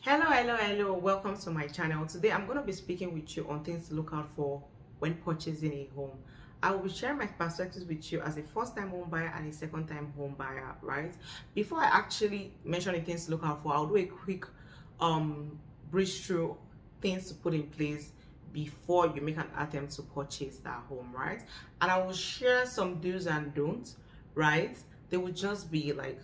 Hello, welcome to my channel. Today I'm going to be speaking with you on things to look out for when purchasing a home. I will be sharing my perspectives with you as a first-time home buyer and a second-time home buyer, right? Before I actually mention the things to look out for, I'll do a quick breeze through things to put in place before you make an attempt to purchase that home, right? And I will share some do's and don'ts, right? They will just be like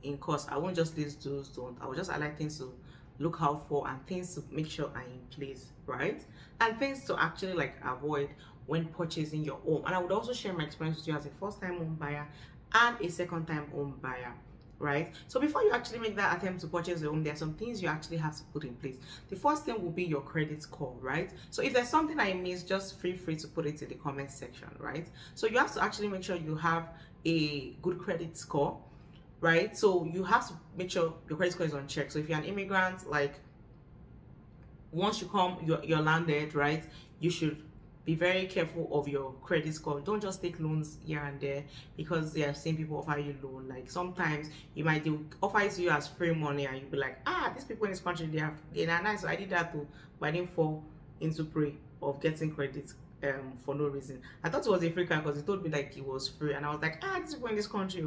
in course. I won't just list do's, don't. I will just highlight things to look out for and things to make sure are in place, right? And things to actually like avoid when purchasing your home. And I would also share my experience with you as a first-time home buyer and a second-time home buyer, right? So before you actually make that attempt to purchase a home, there are some things you actually have to put in place. The first thing will be your credit score, right? So if there's something I missed, just feel free to put it in the comment section, right? So you have to actually make sure you have a good credit score, right? So you have to make sure your credit score is on check. So if you're an immigrant, like once you come, you're landed, right? You should be very careful of your credit score. Don't just take loans here and there because they are seeing people offer you loan. Like sometimes you might offer it to you as free money and you'll be like, these people in this country, they're nice. So I did that too, but I didn't fall into prey of getting credit for no reason. I thought it was a free card because he told me like it was free, and I was like, these people in this country,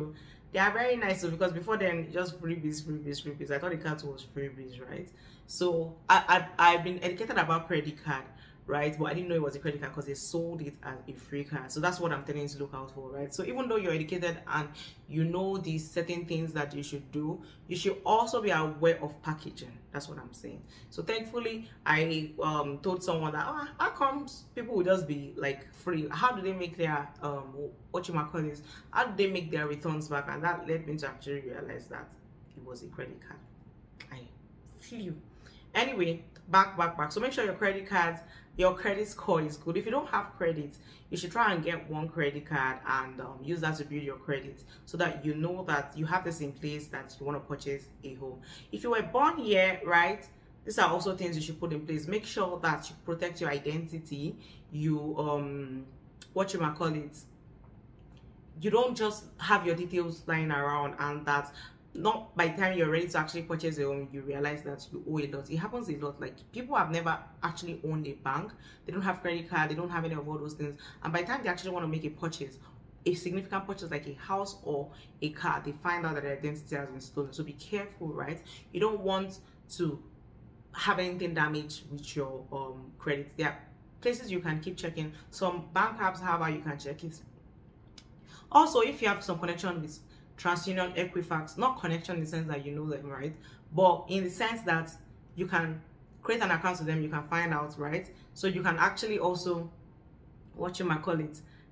they are very nice. So because before then, just freebies. I thought the card was freebies, right? So I've been educated about credit card, right? But I didn't know it was a credit card because they sold it as a free card. So that's what I'm telling you to look out for, right? So even though you're educated and you know these certain things that you should do, you should also be aware of packaging. That's what I'm saying. So thankfully, I told someone that, how comes people will just be like free? How do they make their how do they make their returns back? And that led me to actually realize that it was a credit card. I flew. Anyway, back. So make sure your credit score is good. If you don't have credit, you should try and get one credit card and use that to build your credit so that you know that you have this in place that you want to purchase a home. If you were born here, right, these are also things you should put in place. Make sure that you protect your identity. You you don't just have your details lying around, and that not by the time you're ready to actually purchase a home, you realize that you owe a lot. It happens a lot. Like people have never actually owned a bank, they don't have credit card, they don't have any of all those things, and by the time they actually want to make a purchase, a significant purchase like a house or a car, they find out that their identity has been stolen. So be careful, right? You don't want to have anything damaged with your credit. There are places you can keep checking. Some bank apps have how you can check it. Also, if you have some connection with TransUnion, Equifax, not connection in the sense that you know them, right? But in the sense that you can create an account with them, you can find out, right? So you can actually also,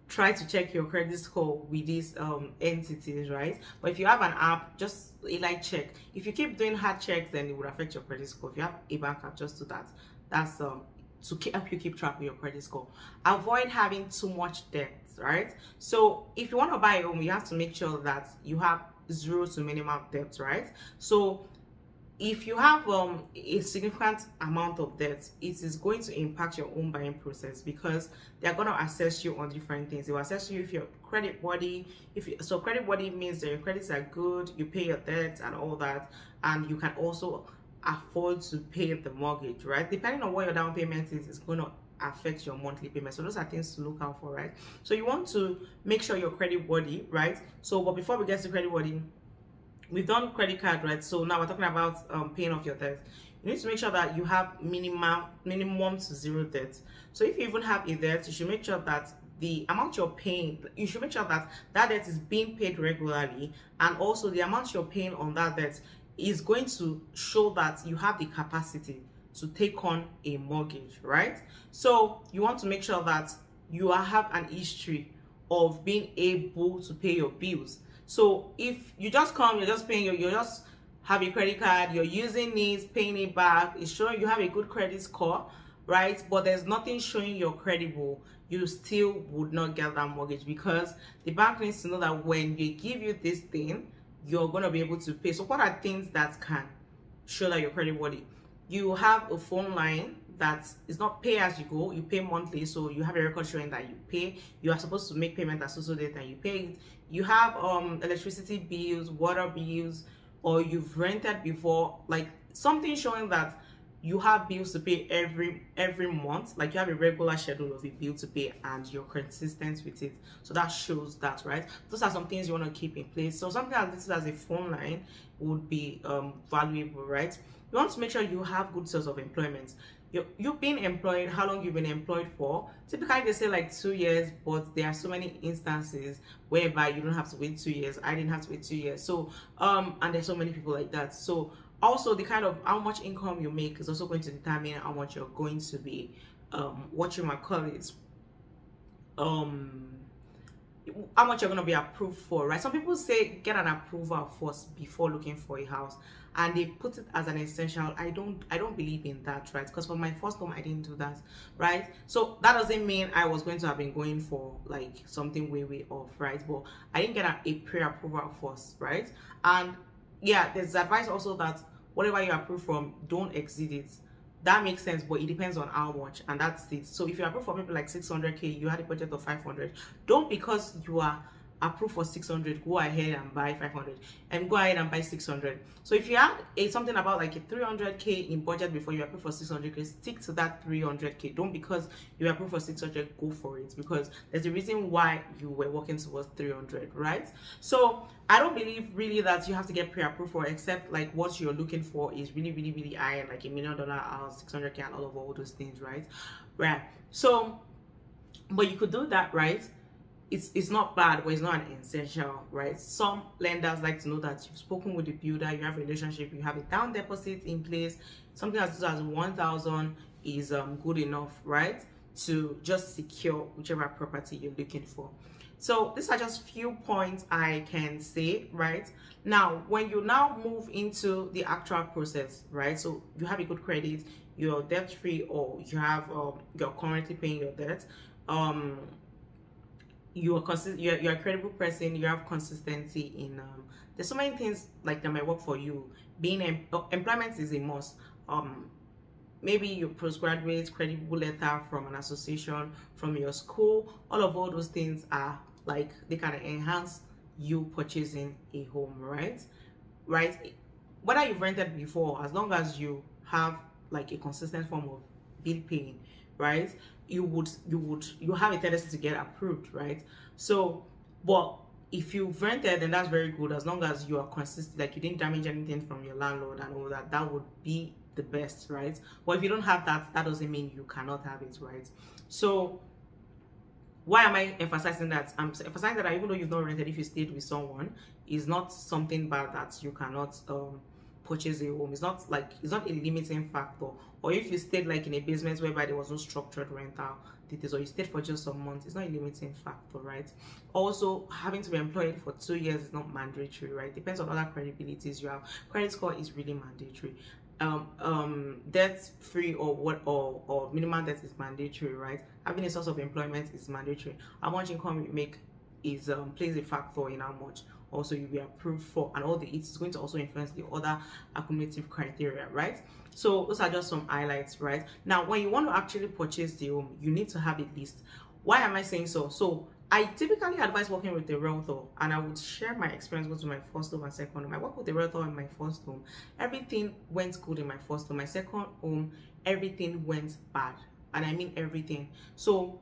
try to check your credit score with these entities, right? But if you have an app, just a light check. If you keep doing hard checks, then it would affect your credit score. If you have a bank app, just do that. That's to help you keep track of your credit score. Avoid having too much debt, right? So if you want to buy a home, you have to make sure that you have zero to minimum debt, right? So if you have a significant amount of debt, it is going to impact your home buying process because they're going to assess you on different things. They will assess you if you're credit worthy. So credit worthy means that your credits are good, you pay your debt and all that, and you can also afford to pay the mortgage, right? Depending on what your down payment is, it's going to affect your monthly payment. So those are things to look out for, right? So you want to make sure you're credit worthy, right? So but before we get to credit worthy, we've done credit card, right? So now we're talking about paying off your debt. You need to make sure that you have minimum to zero debt. So if you even have a debt, you should make sure that the amount you're paying, you should make sure that that debt is being paid regularly, and also the amount you're paying on that debt is going to show that you have the capacity to take on a mortgage, right? So you want to make sure that you have an history of being able to pay your bills. So if you just come, you're just paying, you just have a credit card, you're using it, paying it back, it's showing you have a good credit score, right? But there's nothing showing you're credible, you still would not get that mortgage because the bank needs to know that when they give you this thing, you're going to be able to pay. So what are things that can show that you're creditworthy? You have a phone line that is not pay as you go, you pay monthly, so you have a record showing that you pay. You are supposed to make payment at so date and you pay it. You have electricity bills, water bills, or you've rented before. Like something showing that you have bills to pay every month, like you have a regular schedule of a bill to pay and you're consistent with it. So that shows that, right? Those are some things you want to keep in place. So something as this as a phone line would be valuable, right? You want to make sure you have good source of employment. You've been employed, how long you've been employed for? Typically they say like 2 years, but there are so many instances whereby you don't have to wait 2 years. I didn't have to wait 2 years. So and there's so many people like that. So also the kind of how much income you make is also going to determine how much you're going to be what you might call it, how much you're going to be approved for, right? Some people say get an approval first before looking for a house, and they put it as an essential. I don't believe in that, right? Because for my first home I didn't do that, right? So that doesn't mean I was going to have been going for like something way off, right? But I didn't get a pre-approval first, right? And yeah, there's advice also that whatever you approve from, don't exceed it. That makes sense, but it depends on how much, and that's it. So if you approve for people like 600k, you had a budget of 500, don't, because you are approved for 600, go ahead and buy 500 and go ahead and buy 600. So if you had something about like a 300k in budget before you approve for 600k, stick to that 300k. Don't, because you approve for 600, go for it, because there's a reason why you were working towards 300, right? So I don't believe really that you have to get pre-approved for, except like what you're looking for is really high, like $1 million house, 600k, and all those things, right? So but you could do that, right? It's not bad, but it's not an essential, right? Some lenders like to know that you've spoken with the builder, you have a relationship, you have a down deposit in place. Something as little as 1,000 is good enough, right, to just secure whichever property you're looking for. So these are just few points I can say, right? Now, when you now move into the actual process, right? So you have a good credit, you're debt free, or you have you're currently paying your debt. You're a credible person, you have consistency in there's so many things like that might work for you. Being employment is a must. Maybe your postgraduate credible letter from an association, from your school, all those things are like, they can enhance you purchasing a home, right? Whether you've rented before, as long as you have like a consistent form of bill paying, right, you have a tendency to get approved, right? So, but if you've rented, then that's very good, as long as you are consistent, like you didn't damage anything from your landlord and all that. That would be the best, right? But if you don't have that, that doesn't mean you cannot have it, right? So why am I emphasizing that? I'm emphasizing that even though you've not rented, if you stayed with someone, is not something bad that you cannot purchase a home. It's not a limiting factor. Or if you stayed like in a basement whereby there was no structured rental details, or you stayed for just some months, it's not a limiting factor, right? Also, having to be employed for 2 years is not mandatory, right? Depends on other credibilities you have. Credit score is really mandatory. Debt free or minimum debt is mandatory, right? Having a source of employment is mandatory. How much income you make is plays a factor in how much also you'll be approved for, and all the it's going to also influence the other accumulative criteria, right? So those are just some highlights, right? Now, when you want to actually purchase the home, you need to have a list. Why am I saying so? So I typically advise working with a realtor, and I would share my experience with my first home and second home. I worked with a realtor in my first home. Everything went good in my first home. My second home, everything went bad, and I mean everything. So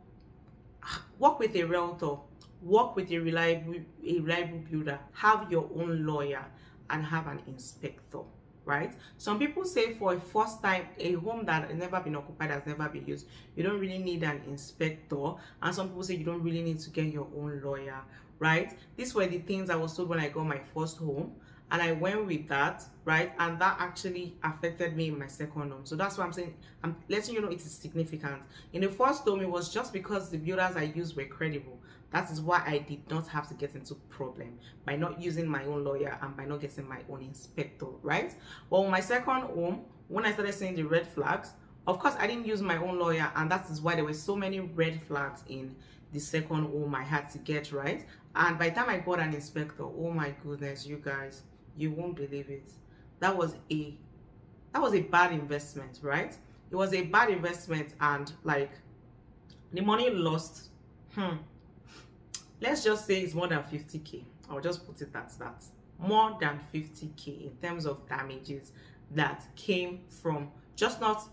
work with a realtor, work with a reliable builder, have your own lawyer, and have an inspector, right? Some people say for a first time, a home that has never been occupied, has never been used, you don't really need an inspector. And some people say you don't really need to get your own lawyer, right? These were the things I was told when I got my first home, and I went with that, right? And that actually affected me in my second home. So that's why I'm saying, I'm letting you know it is significant. In the first home, it was just because the builders I used were credible. That is why I did not have to get into problem by not using my own lawyer and by not getting my own inspector, right? Well, in my second home, when I started seeing the red flags, of course, I didn't use my own lawyer, and that is why there were so many red flags in the second home I had to get, right? And by the time I got an inspector, oh my goodness, you guys, you won't believe it. That was a bad investment, right? It was a bad investment, and like the money lost, let's just say it's more than 50k. I'll just put it at that. More than 50k in terms of damages that came from just not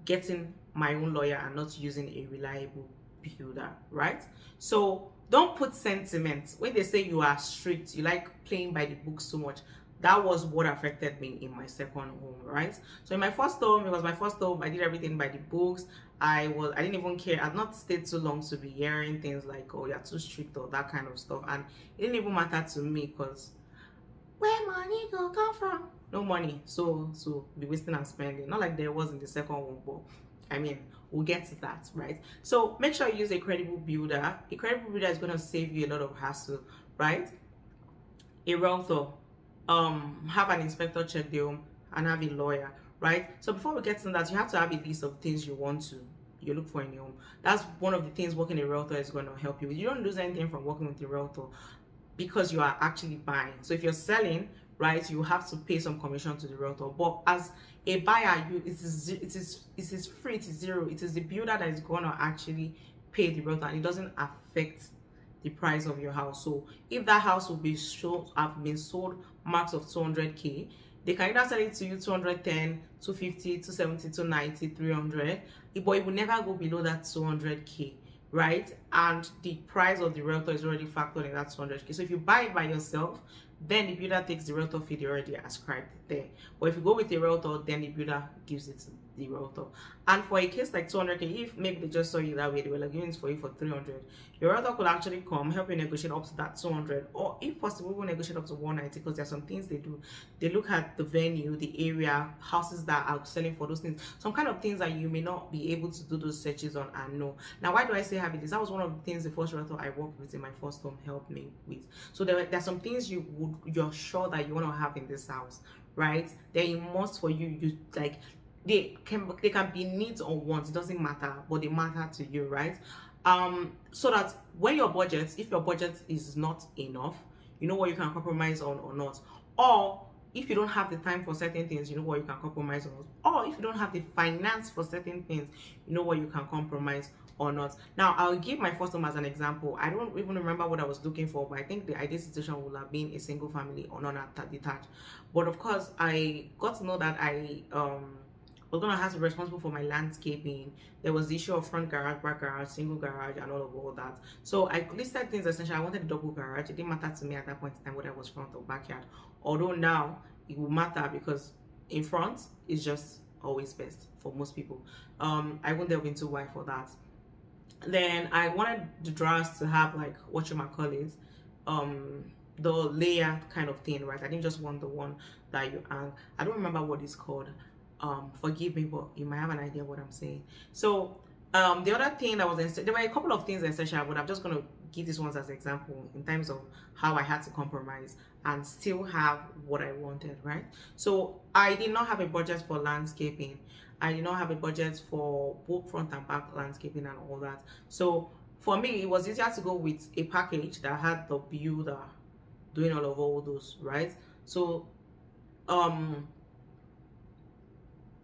getting my own lawyer and not using a reliable builder, right? So don't put sentiment. When they say you are strict, you like playing by the book so much, that was what affected me in my second home, right? So in my first home, it was my first home. I did everything by the books. I didn't even care. I'd not stayed too long to be hearing things like, oh, you're too strict or that kind of stuff. And it didn't even matter to me because where money go come from? No money. So be wasting and spending. Not like there was in the second one, but I mean, we'll get to that, right? So make sure you use a credible builder. A credible builder is going to save you a lot of hassle, right? A realtor, have an inspector check the home and have a lawyer, right? So before we get to that, you have to have a list of things you look for in your home. That's one of the things working a realtor is going to help you with. You don't lose anything from working with a realtor because you are actually buying. So if you're selling, right, you have to pay some commission to the realtor. But as a buyer, it is free, it is zero. It is the builder that is going to actually pay the realtor, and it doesn't affect the price of your house. So if that house will be have been sold max of 200k, they can either sell it to you 210, 250, 270, 290, 300, but it will never go below that 200k, right? And the price of the realtor is already factored in that 200k. So if you buy it by yourself, then the builder takes the realtor fee they already ascribed there. But if you go with the realtor, then the builder gives it to the realtor. And for a case like 200k, if maybe they just saw you that way, they were like giving it for you for 300, your realtor could actually come help you negotiate up to that 200, or if possible, we'll negotiate up to 190, because there's some things they do. They look at the venue, the area, houses that are selling for those things, some kind of things that you may not be able to do those searches on and know. Now, why do I say having this? That was one of the things the first realtor I worked with in my first home helped me with. So there's some things you're sure that you want to have in this house, right? They're a must for you. You like, they can be needs or wants, it doesn't matter, but they matter to you, right? So that when if your budget is not enough, you know what you can compromise on or not. Or if you don't have the time for certain things, you know what you can compromise on. Or if you don't have the finance for certain things, you know what you can compromise or not. Now, I'll give my first home as an example. I don't even remember what I was looking for, but I think the ideal situation would have been a single family or non-detached. But of course, I got to know that I was gonna have to be responsible for my landscaping. There was the issue of front garage, back garage, single garage, and all that. So I listed things essentially. I wanted a double garage. It didn't matter to me at that point in time whether it was front or backyard. Although now it will matter, because in front is just always best for most people. I won't delve into why for that. Then I wanted the drawers to have like whatchamacallit, the layer kind of thing, right? I didn't just want the one that you hang. I don't remember what it's called. Forgive me, but you might have an idea what I'm saying. So the other thing that was, there were a couple of things essential, but I'm just going to give these ones as an example in terms of how I had to compromise and still have what I wanted, right? So I did not have a budget for landscaping. I did not have a budget for both front and back landscaping and all that. So for me, it was easier to go with a package that had the builder doing all those, right? So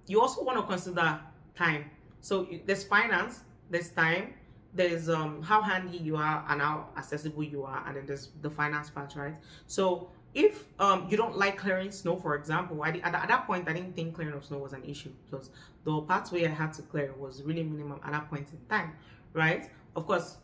you also want to consider time. So there's finance, there's time, there's how handy you are and how accessible you are, and then there's the finance part, right? So if you don't like clearing snow, for example, at that point I didn't think clearing of snow was an issue, because the pathway I had to clear was really minimum at that point in time, right? Of course,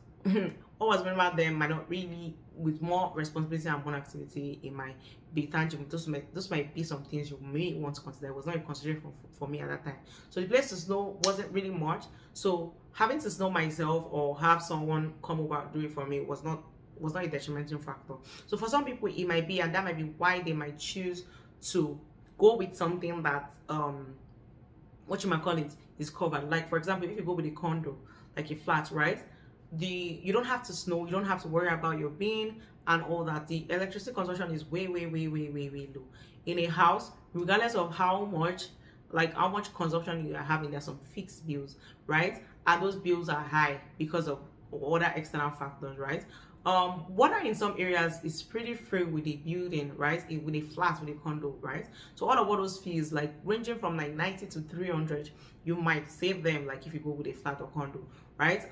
always remember them might not really, with more responsibility and more activity, it might be tangible. Those might be some things you may want to consider. It was not a consideration for me at that time. So the place to snow wasn't really much. So having to snow myself or have someone come over do it for me was not a detrimental factor. So for some people it might be, and that might be why they might choose to go with something that is covered. Like for example, if you go with a condo, like a flat, right? You don't have to snow, you don't have to worry about your bin and all that. The electricity consumption is way low. In a house, regardless of how much consumption you are having, there's some fixed bills, right? And those bills are high because of other external factors, right? Water in some areas is pretty free with a building, right? With a flat, with a condo, right? So all of those fees, like ranging from like 90 to 300, you might save them like if you go with a flat or condo, right?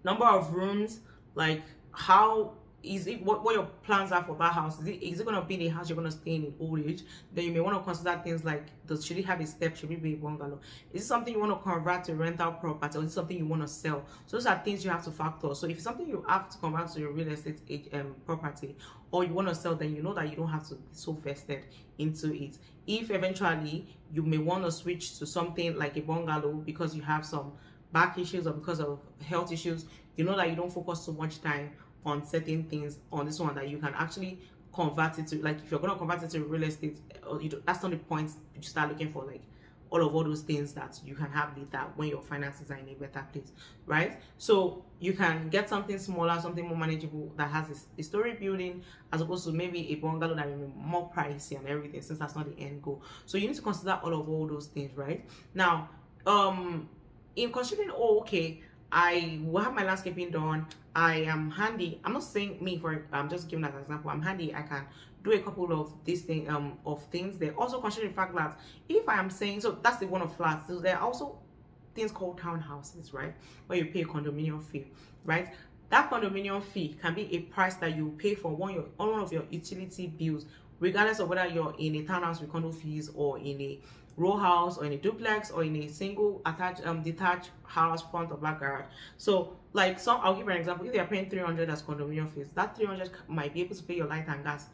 Number of rooms, like how is it what your plans are for that house? Is it going to be the house you're going to stay in old age? Then you may want to consider things like, should it have a step? Should it be a bungalow? Is it something you want to convert to a rental property, or is it something you want to sell? So those are things you have to factor. So if it's something you have to convert to your real estate property, or you want to sell, then you know that you don't have to be so vested into it. If eventually you may want to switch to something like a bungalow because you have some back issues or because of health issues, you know that you don't focus so much time on certain things on this one, that you can actually convert it to, like, if you're going to convert it to real estate, that's not the point. You start looking for like all those things that you can have later when your finances are in a better place, right? So you can get something smaller, something more manageable, that has a story building, as opposed to maybe a bungalow that will be more pricey and everything, since that's not the end goal. So you need to consider all those things, right? Now in considering, okay, I will have my landscaping done, I am handy. I'm not saying me, I'm just giving that as an example. I'm handy, I can do a couple of these things of things there. Also considering the fact that if I am saying, so that's the one of flats, so there are also things called townhouses, right, where you pay a condominium fee, right? That condominium fee can be a price that you pay for one of your utility bills, regardless of whether you're in a townhouse with condo fees, or in a row house, or in a duplex, or in a single detached house, front or back garage. So like, I'll give you an example. If they are paying 300 as condominium fees, that 300 might be able to pay your light and gas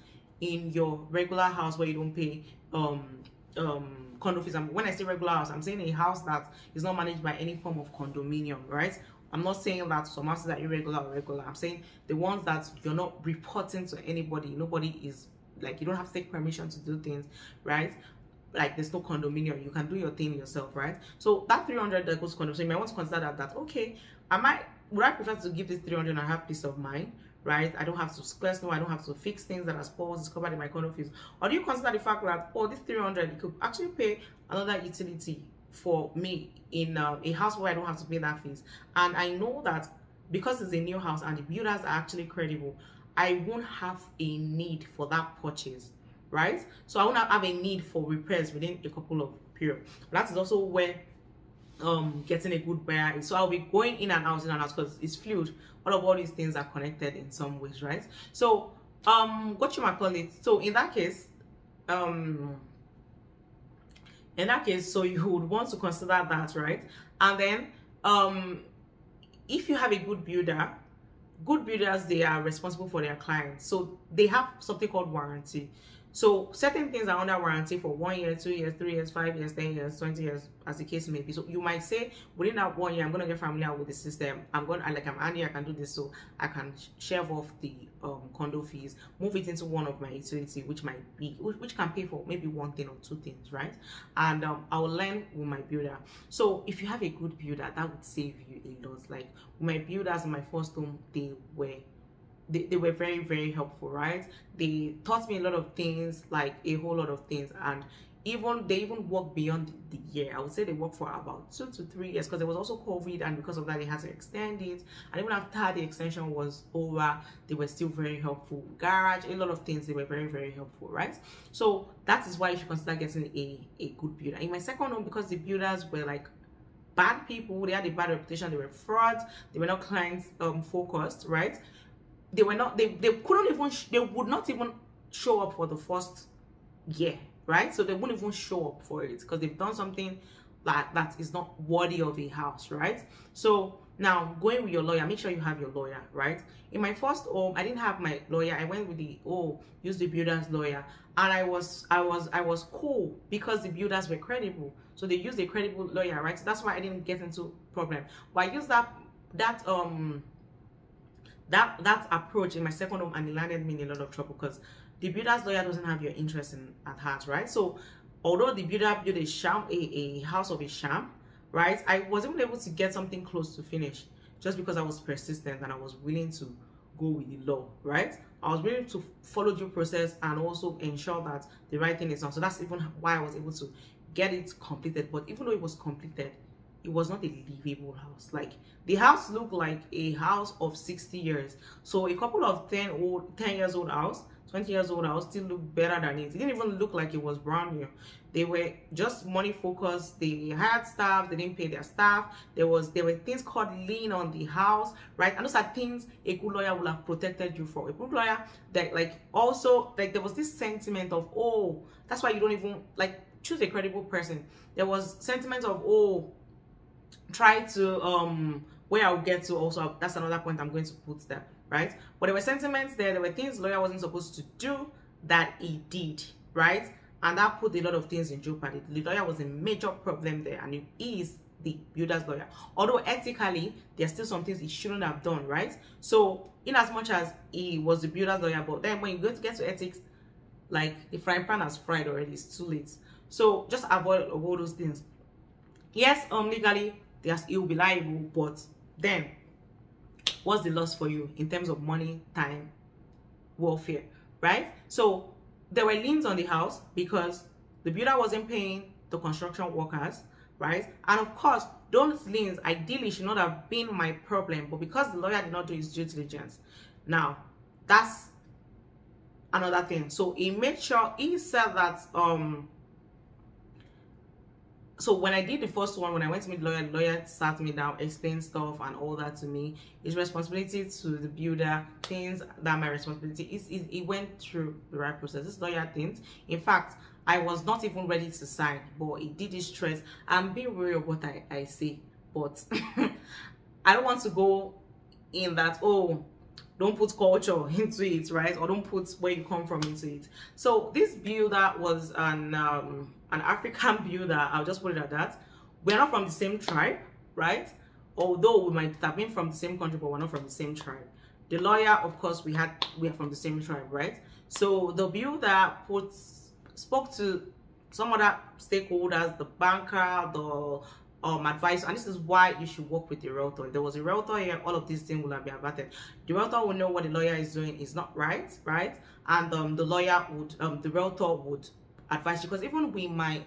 in your regular house where you don't pay condo fees. And when I say regular house, I'm saying a house that is not managed by any form of condominium, right? I'm not saying that some houses are irregular or regular. I'm saying the ones that you're not reporting to anybody. Nobody is, like, you don't have to take permission to do things, right? Like, there's no condominium, you can do your thing yourself, right? So that 300 that goes to condominium, so you might want to consider that okay, would I prefer to give this 300 and have peace of mind, right? I don't have to stress, no, I don't have to fix things that are spoiled, it's covered in my condo fees. Or do you consider the fact that, oh, this 300, you could actually pay another utility for me in a house where I don't have to pay that fees, and I know that because it's a new house and the builders are actually credible, I won't have a need for that purchase, right? So I won't have a need for repairs within a couple of periods. That is also where getting a good buyer is. So I'll be going in and out because it's fluid. All these things are connected in some ways, right? So what you might call it. So in that case, so you would want to consider that, right? And then if you have a good builders, they are responsible for their clients, so they have something called warranty. So certain things are under warranty for 1 year, 2 years, 3 years, 5 years, 10 years, 20 years, as the case may be. So you might say, within that 1 year, I'm going to get familiar with the system. I'm Andy, I can do this, so I can shave off the condo fees, move it into one of my utility, which can pay for maybe one thing or two things, right? And I'll learn with my builder. So if you have a good builder, that would save you a lot. Like, my builders in my first home, they were very, very helpful, right? They taught me a lot of things, like a whole lot of things, and they even worked beyond the year. I would say they worked for about 2 to 3 years, because there was also COVID, and because of that they had to extend it. And even after the extension was over, they were still very helpful. Garage, a lot of things, they were very, very helpful, right? So that is why you should consider getting a good builder. In my second home, because the builders were like bad people, they had a bad reputation, they were frauds, they were not client focused, right? They were not, they would not even show up for the first year, right? So they wouldn't even show up for it because they've done something that is not worthy of a house, right? So now, going with your lawyer, make sure you have your lawyer, right? In my first home, I didn't have my lawyer. I went with use the builder's lawyer, and I was cool because the builders were credible. So they used a credible lawyer, right? So that's why I didn't get into problem. But I used that approach in my second home, and it landed me in a lot of trouble because the builder's lawyer doesn't have your interest at heart, right? So although the builder built a house of a sham, right, I wasn't able to get something close to finish just because I was persistent and I was willing to go with the law, right? I was willing to follow due process and also ensure that the right thing is done. So that's even why I was able to get it completed. But even though it was completed, it was not a livable house. Like, the house looked like a house of 60 years. So a couple of 10 years old house 20 years old, I'll still look better than it. It didn't even look like it was brand new. They were just money focused. They hired staff, they didn't pay their staff. There were things called lien on the house, right? And those are things a good lawyer will have protected you for. A good lawyer that also there was this sentiment of, oh, that's why you don't even choose a credible person. There was sentiment of, oh, try to where I'll get to also, that's another point I'm going to put there, right? But there were sentiments there were things lawyer wasn't supposed to do that he did, right? And that put a lot of things in jeopardy. The lawyer was a major problem there, and he is the builder's lawyer. Although ethically, there's still some things he shouldn't have done, right? So in as much as he was the builder's lawyer, but then when you go to get to ethics, the frying pan has fried already, it's too late. So just avoid all those things. Yes, legally, he'll be liable, but then what's the loss for you in terms of money, time, welfare, right? So there were liens on the house because the builder wasn't paying the construction workers, right? And of course, those liens ideally should not have been my problem, but because the lawyer did not do his due diligence, now that's another thing. So he made sure, he said that so when I did the first one, when I went to meet the lawyer sat me down, explained stuff and all that to me. His responsibility to the builder, things that my responsibility is, he went through the right process. This lawyer didn't. In fact, I was not even ready to sign, but he did his stress. I'm being wary of what I say, but I don't want to go in that, oh, don't put culture into it, right? Or don't put where you come from into it. So this builder was an African builder. I'll just put it at that. We're not from the same tribe, right? Although we might have been from the same country, but we're not from the same tribe. The lawyer, of course, we are from the same tribe, right? So the builder spoke to some other stakeholders, the banker, the advice, and this is why you should work with the realtor. If there was a realtor here, all of these things will have been averted. The realtor will know what the lawyer is doing is not right, and the lawyer would the realtor would advise you, because even with my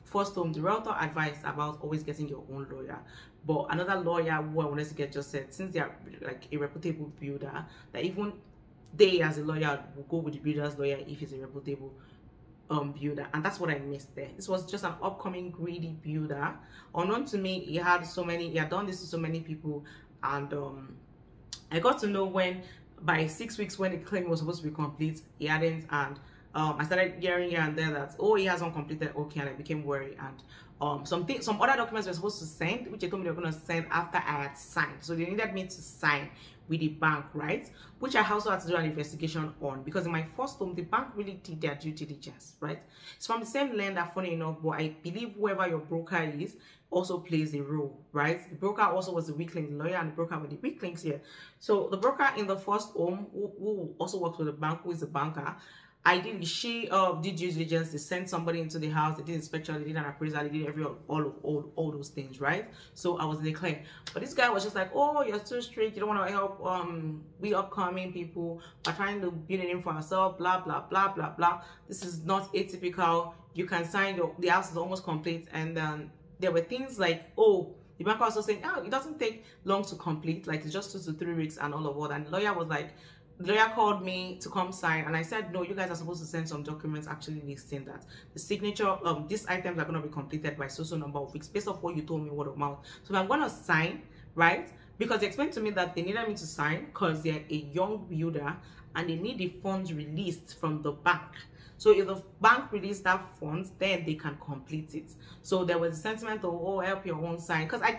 first home, the realtor advised about always getting your own lawyer. But another lawyer who I wanted to get just said, since they are a reputable builder, that even they as a lawyer will go with the builder's lawyer if he's a reputable builder. And that's what I missed there. This was just an upcoming greedy builder. Unknown to me, he had done this to so many people, and I got to know when by 6 weeks, when the claim was supposed to be complete, he hadn't. And I started hearing here and there that, oh, he hasn't completed. Okay, and I became worried. And some other documents were supposed to send, which they told me they were going to send after I had signed. So they needed me to sign with the bank, right? Which I also had to do an investigation on, because in my first home, the bank really did their due diligence, right? It's from the same lender, funny enough, but I believe whoever your broker is also plays a role, right? The broker also was the weak link, the lawyer and the broker were the weak links here. So the broker in the first home, who also works with the bank, who is the banker, ideally she did due diligence. They sent somebody into the house, they did inspection, they did an appraisal, they did all those things, right? So I was in the claim. But this guy was just like, oh, you're too strict, you don't want to help we upcoming people are trying to build a name for ourselves, blah blah blah blah blah. This is not atypical. You can sign the house is almost complete. And then there were things like, oh, the banker also saying, oh, it doesn't take long to complete, like it's just 2 to 3 weeks and all of that. And the lawyer was like, the lawyer called me to come sign, and I said, no, you guys are supposed to send some documents actually listing that the signature these items are going to be completed by so number of weeks based off what you told me word of mouth. So I'm going to sign, right? Because they explained to me that they needed me to sign because they're a young builder and they need the funds released from the bank. So if the bank released that funds, then they can complete it. So there was a sentiment of, oh, help your own sign, because I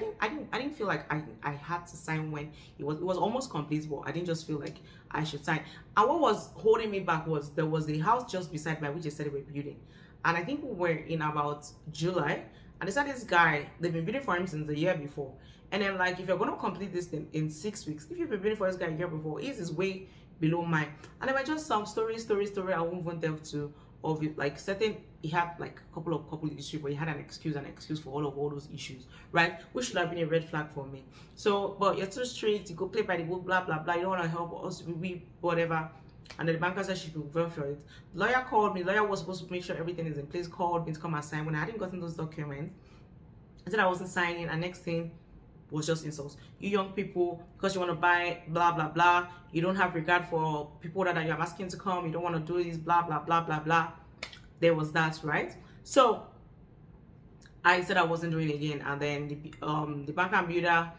didn't feel like I had to sign when it was almost complete, but I didn't just feel like I should sign. And what was holding me back was there was a house just beside by which they said they were building, and I think we were in about July, and they said this guy, they've been building for him since the year before, and then like, if you're going to complete this thing in 6 weeks, if you've been building for this guy a year before, his is way below mine. And there were just some story I won't even delve to of it, like certain, he had like a couple of issues, but he had an excuse for all those issues, right? Which should have been a red flag for me. So, but you're too strict, you go play by the book, blah blah blah, you don't want to help us, we whatever. And then the banker said she could vote for it. The lawyer called me, the lawyer was supposed to make sure everything is in place, called me to come and sign. When I hadn't gotten those documents, I said I wasn't signing, and next thing was just insults. You young people, because you want to buy blah blah blah, you don't have regard for people that you're asking to come, you don't want to do this, blah blah blah blah blah. There was that, right? So I said I wasn't doing it again, and then the bank and builder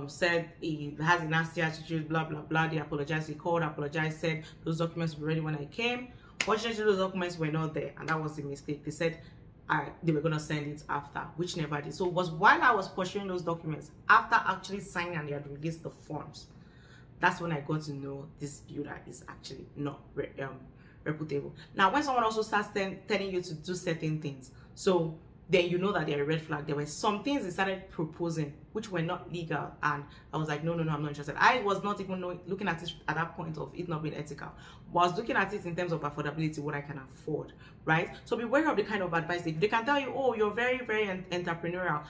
said he has a nasty attitude, blah blah blah. They apologized, he called, apologized, said those documents were ready when I came. Fortunately, those documents were not there, and that was the mistake. They said they were gonna send it after, which never did. So it was while I was pursuing those documents, after actually signing and they had released the forms, that's when I got to know this builder is actually not reputable. Now, when someone also starts telling you to do certain things, so then you know that they're a red flag. There were some things they started proposing which were not legal, and I was like, no, I'm not interested. I was not even looking at it at that point of it not being ethical, but I was looking at it in terms of affordability, what I can afford, right? So be aware of the kind of advice they can tell you. Oh, you're very entrepreneurial.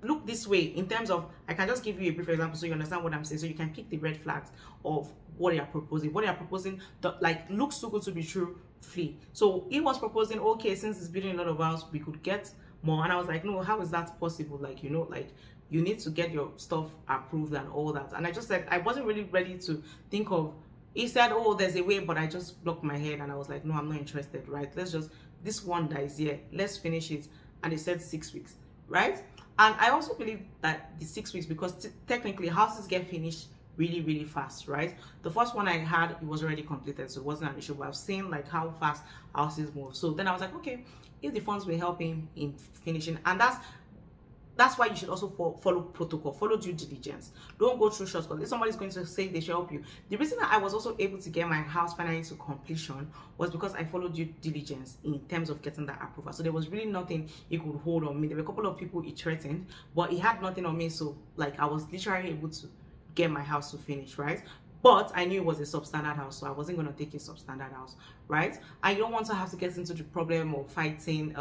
Look this way, in terms of, I can just give you a brief example so you understand what I'm saying, so you can pick the red flags of what they are proposing. What they are proposing, like, looks too good to be true, flee. So he was proposing, okay, since it's building a lot of house, we could get more. And I was like, no, how is that possible? Like, you know, like, you need to get your stuff approved and all that. And I just said, I wasn't really ready to think of, he said, oh, there's a way, but I just blocked my head and I was like, no, I'm not interested, right? Let's just, this one that is here, let's finish it. And they said 6 weeks, right? And I also believe that the 6 weeks, because technically houses get finished really fast, right? The first one I had, it was already completed, so it wasn't an issue, but I've seen like how fast houses move. So then I was like, okay, if the funds will help him in finishing, and that's why you should also follow protocol, follow due diligence. Don't go through shortcuts. If somebody's going to say they should help you, the reason that I was also able to get my house finally to completion was because I followed due diligence in terms of getting that approval. So there was really nothing he could hold on me. There were a couple of people he threatened, but he had nothing on me. So like, I was literally able to get my house to finish, right? But I knew it was a substandard house, so I wasn't going to take a substandard house, right? I don't want to have to get into the problem of fighting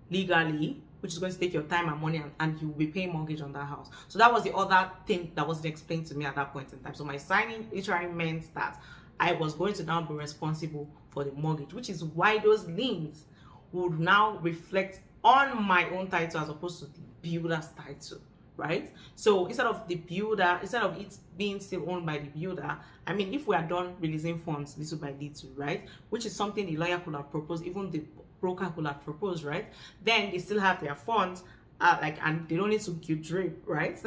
legally, which is going to take your time and money, and you will be paying mortgage on that house. So that was the other thing that wasn't explained to me at that point in time. So my signing literally meant that I was going to now be responsible for the mortgage, which is why those liens would now reflect on my own title as opposed to the builder's title, right? So instead of the builder, instead of it being still owned by the builder, I mean, if we are done releasing funds little by little, right, which is something the lawyer could have proposed, even the broker could have proposed, right, then they still have their funds, like, and they don't need to guilt trip, right?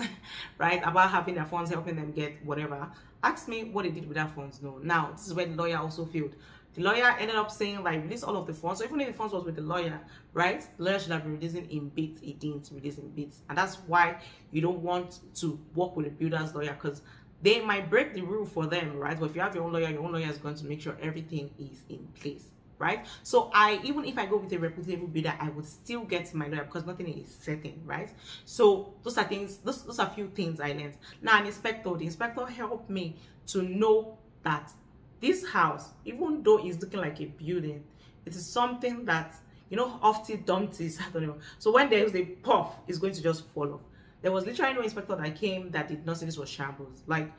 Right, about having their funds helping them get whatever. Ask me what they did with their funds. No. Now this is where the lawyer also failed. The lawyer ended up saying, like, release all of the funds. So even if the funds was with the lawyer, right, the lawyer should have been releasing in bits. He didn't release in bits, and that's why you don't want to work with a builder's lawyer, because they might break the rule for them, right? But if you have your own lawyer is going to make sure everything is in place, right? So even if I go with a reputable builder, I would still get my lawyer because nothing is certain, right? So those are things, those are few things I learned. Now the inspector helped me to know that this house, even though it's looking like a building, it is something that, you know, Humpty Dumpty, I don't know. So when there is a puff, it's going to just fall off. There was literally no inspector that came that did not say this was shambles. Like,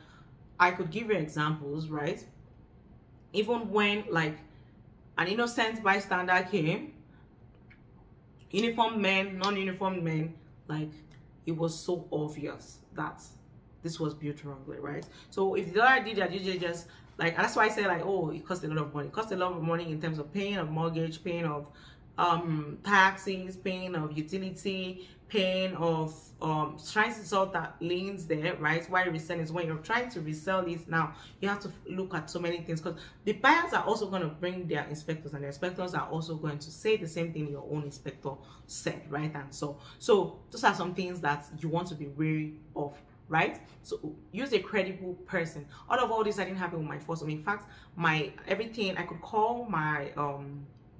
I could give you examples, right? Even when, like, an innocent bystander came, uniformed men, non-uniformed men, like, it was so obvious that this was built wrongly, right? So if the lawyer did that, you just, like, and that's why I say, like, oh, it costs a lot of money. It costs a lot of money in terms of paying of mortgage, paying of taxes, paying of utility, paying of trying to sell that liens there, right? Why reselling is when you're trying to resell this now, you have to look at so many things, because the buyers are also going to bring their inspectors, and the inspectors are also going to say the same thing your own inspector said, right? And so those are some things that you want to be wary of, right? So use a credible person. All this I didn't happen with my first home. In fact, my everything, I could call my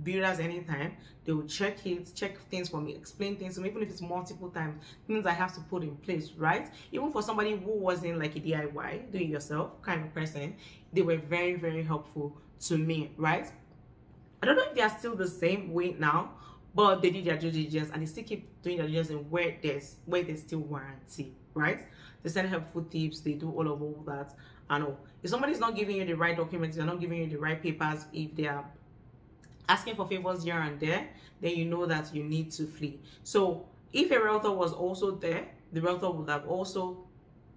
builders anytime. They will check things for me, explain things to me, even if it's multiple times, things I have to put in place, right? Even for somebody who wasn't like a DIY, do it yourself kind of person, they were very helpful to me, right? I don't know if they are still the same way now, but they did their due diligence, and they still keep doing their due diligence where there's still warranty, right? They send helpful tips, they do all that. I know if somebody's not giving you the right documents, they're not giving you the right papers, if they are asking for favors here and there, then you know that you need to flee. So if a realtor was also there, the realtor would have also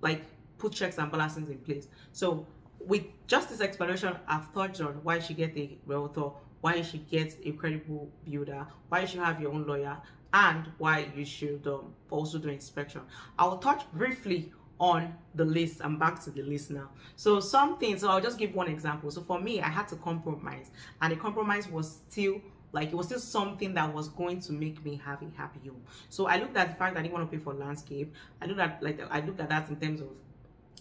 like put checks and balances in place. So with just this explanation, I've touched on why you should get a realtor, why you should get a credible builder, why you should have your own lawyer, and why you should also do inspection. I will touch briefly on the list. I'm back to the list now. So some things, so I'll just give one example. So for me, I had to compromise, and the compromise was still like, it was still something that was going to make me have a happy home. So I looked at the fact that I didn't want to pay for landscape. I looked at that in terms of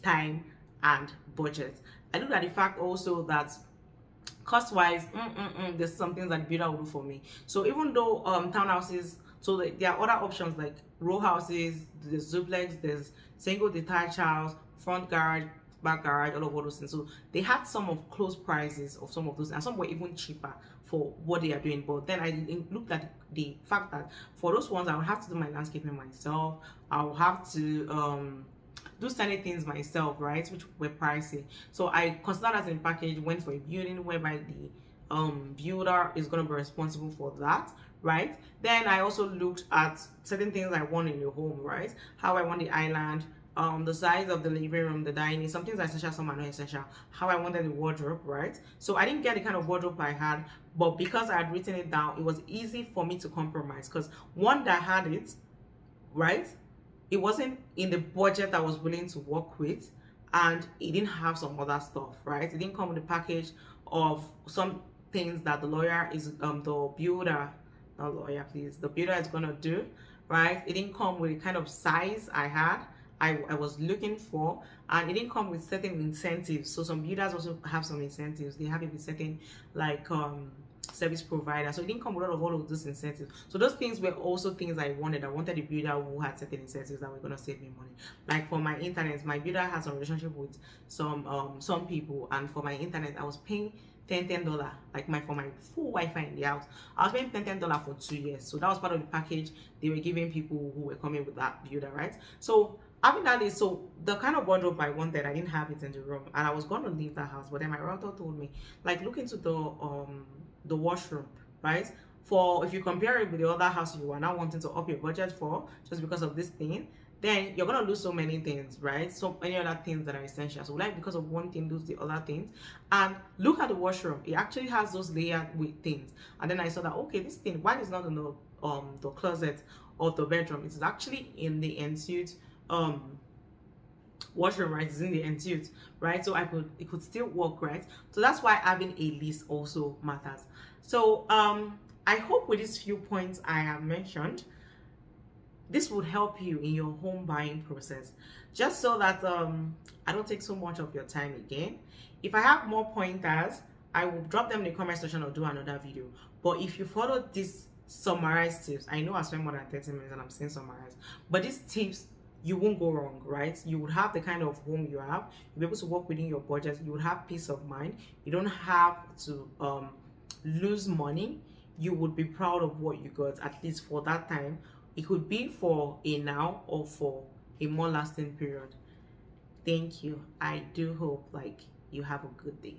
time and budget. I looked at the fact also that cost-wise, there's some things that the builder will do for me. So even though townhouses, so there are other options like row houses, there's duplex, there's single detached house, front garage, back garage, all of those things. So they had some of close prices of some of those, and some were even cheaper for what they are doing. But then I looked at the fact that for those ones, I would have to do my landscaping myself. I will have to do certain things myself, right, which were pricey. So I considered that in package, went for a building whereby the builder is going to be responsible for that, right? Then I also looked at certain things I want in the home, right? How I want the island, the size of the living room, the dining, some things are essential, some are not essential, how I wanted the wardrobe, right? So I didn't get the kind of wardrobe I had, but because I had written it down, it was easy for me to compromise, because one that had it, right, it wasn't in the budget I was willing to work with, and it didn't have some other stuff, right? It didn't come with a package of some things that the lawyer is the builder, not lawyer please, the builder is gonna do, right? It didn't come with the kind of size I was looking for, and it didn't come with certain incentives. So some builders also have some incentives. They have it with certain like service provider, so it didn't come with all of those incentives. So those things were also things I wanted. I wanted a builder who had certain incentives that were going to save me money. Like for my internet, my builder has a relationship with some people, and for my internet I was paying $10 like for my full Wi-Fi in the house. I was paying $10 for 2 years. So that was part of the package they were giving people who were coming with that builder, right? So having that is, so the kind of wardrobe I wanted, I didn't have it in the room, and I was going to leave that house. But then my realtor told me, like, look into the washroom, right? For if you compare it with the other house you are now wanting to up your budget for, just because of this thing, then you're gonna lose so many things, right? So many other things that are essential. So like, because of one thing, lose the other things. And look at the washroom, it actually has those layered with things. And then I saw that, okay, this thing, why is not in the closet of the bedroom? It is actually in the ensuite washroom, right? It's in the ensuite, right? So it could still work, right? So that's why having a list also matters. So I hope with these few points I have mentioned, this would help you in your home buying process, just so that I don't take so much of your time again. If I have more pointers, I will drop them in the comment section or do another video. But if you follow these summarized tips, I know I spent more than 30 minutes and I'm saying summarized, but these tips, you won't go wrong, right? You would have the kind of home you have. You'll be able to work within your budget. You would have peace of mind. You don't have to lose money. You would be proud of what you got, at least for that time. It could be for a now or for a more lasting period. Thank you. I do hope like you have a good day.